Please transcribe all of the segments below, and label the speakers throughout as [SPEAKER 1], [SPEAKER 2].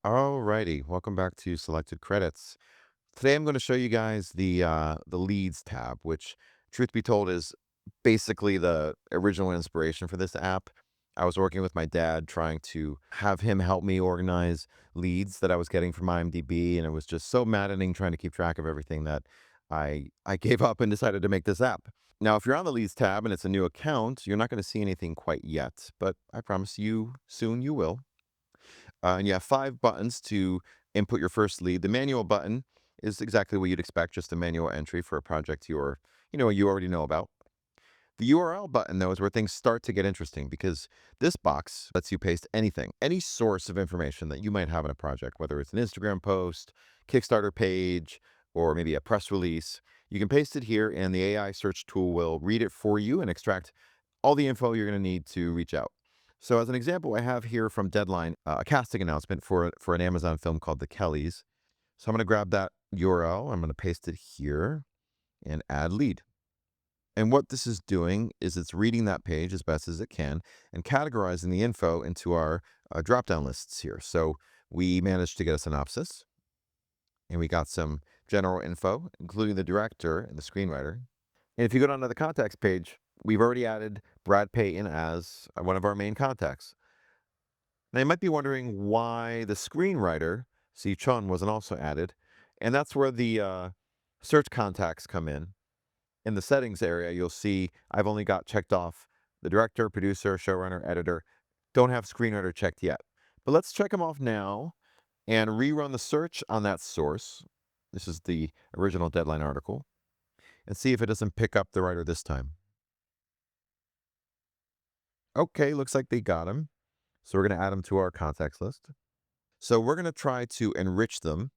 [SPEAKER 1] Alrighty, welcome back to Selected Credits. Today I'm going to show you guys the Leads tab, which, truth be told, is basically the original inspiration for this app. I was working with my dad trying to have him help me organize leads that I was getting from IMDb, and it was just so maddening trying to keep track of everything that I gave up and decided to make this app. Now, if you're on the Leads tab and it's a new account, you're not going to see anything quite yet, but I promise you soon you will. And you have 5 buttons to input your first lead. The manual button is exactly what you'd expect, just a manual entry for a project you already know about. The URL button, though, is where things start to get interesting because this box lets you paste anything, any source of information that you might have in a project, whether it's an Instagram post, Kickstarter page, or maybe a press release. You can paste it here, and the AI search tool will read it for you and extract all the info you're going to need to reach out. So as an example, I have here from Deadline a casting announcement for an Amazon film called The Kellys. So I'm going to grab that URL. I'm going to paste it here and add lead. And what this is doing is it's reading that page as best as it can and categorizing the info into our drop-down lists here. So we managed to get a synopsis, and we got some general info, including the director and the screenwriter. And if you go down to the contacts page, we've already added Brad Payton as one of our main contacts. Now, you might be wondering why the screenwriter, Si Chun, wasn't also added. And that's where the search contacts come in. In the settings area, you'll see I've only got checked off the director, producer, showrunner, editor. Don't have screenwriter checked yet. But let's check them off now and rerun the search on that source. This is the original Deadline article. And see if it doesn't pick up the writer this time. Okay, looks like they got him. So we're going to add them to our contacts list. So we're going to try to enrich them,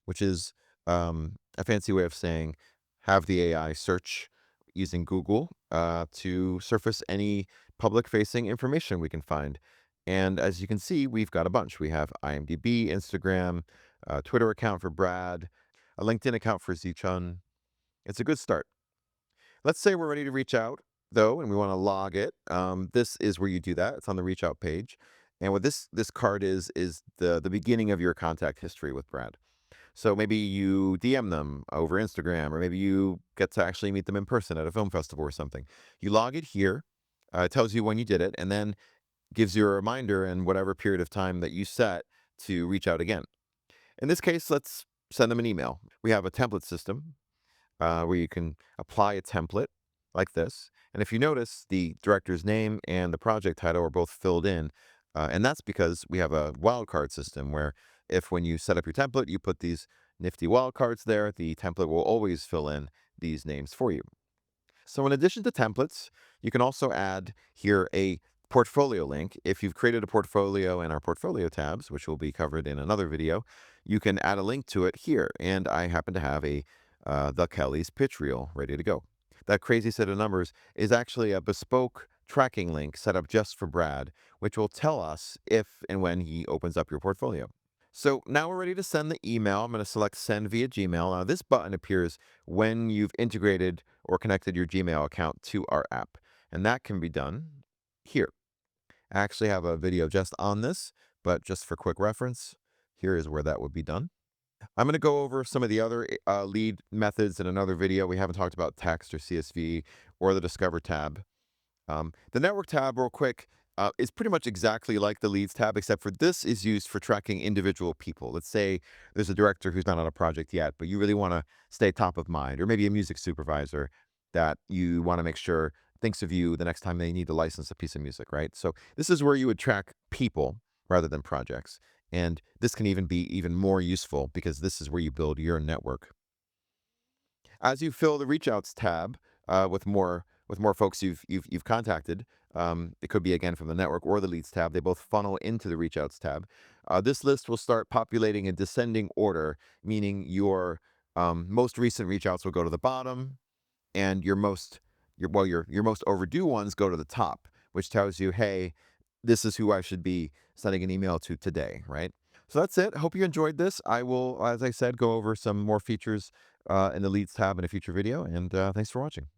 [SPEAKER 1] which is a fancy way of saying have the AI search using Google to surface any public-facing information we can find. And as you can see, we've got a bunch. We have IMDb, Instagram, Twitter account for Brad, a LinkedIn account for Zichun. It's a good start. Let's say we're ready to reach out, though, and we want to log it. This is where you do that. It's on the reach out page. And what this card is the beginning of your contact history with Brad. So maybe you DM them over Instagram, or maybe you get to actually meet them in person at a film festival or something. You log it here. It tells you when you did it, and then gives you a reminder in whatever period of time that you set to reach out again. In this case, let's send them an email. We have a template system where you can apply a template like this. And if you notice, the director's name and the project title are both filled in. And that's because we have a wildcard system where if when you set up your template, you put these nifty wildcards there, the template will always fill in these names for you. So in addition to templates, you can also add here a portfolio link. If you've created a portfolio in our portfolio tabs, which will be covered in another video, you can add a link to it here. And I happen to have a The Kellys pitch reel ready to go. That crazy set of numbers is actually a bespoke tracking link set up just for Brad, which will tell us if and when he opens up your portfolio. So now we're ready to send the email. I'm going to select send via Gmail. Now this button appears when you've integrated or connected your Gmail account to our app. And that can be done here. I actually have a video just on this, but just for quick reference, here is where that would be done. I'm going to go over some of the other lead methods in another video. We haven't talked about text or CSV or the Discover tab. The Network tab, real quick, is pretty much exactly like the Leads tab, except for this is used for tracking individual people. Let's say there's a director who's not on a project yet, but you really want to stay top of mind, or maybe a music supervisor that you want to make sure thinks of you the next time they need to license a piece of music, right? So this is where you would track people rather than projects. And this can even be even more useful because this is where you build your network. As you fill the Reach Outs tab with more folks you've contacted, it could be again from the network or the Leads tab. They both funnel into the Reach Outs tab. This list will start populating in descending order, meaning your most recent reach outs will go to the bottom, and your most overdue ones go to the top, which tells you, hey, this is who I should be sending an email to today, right? So that's it. Hope you enjoyed this. I will, as I said, go over some more features in the Leads tab in a future video, and thanks for watching.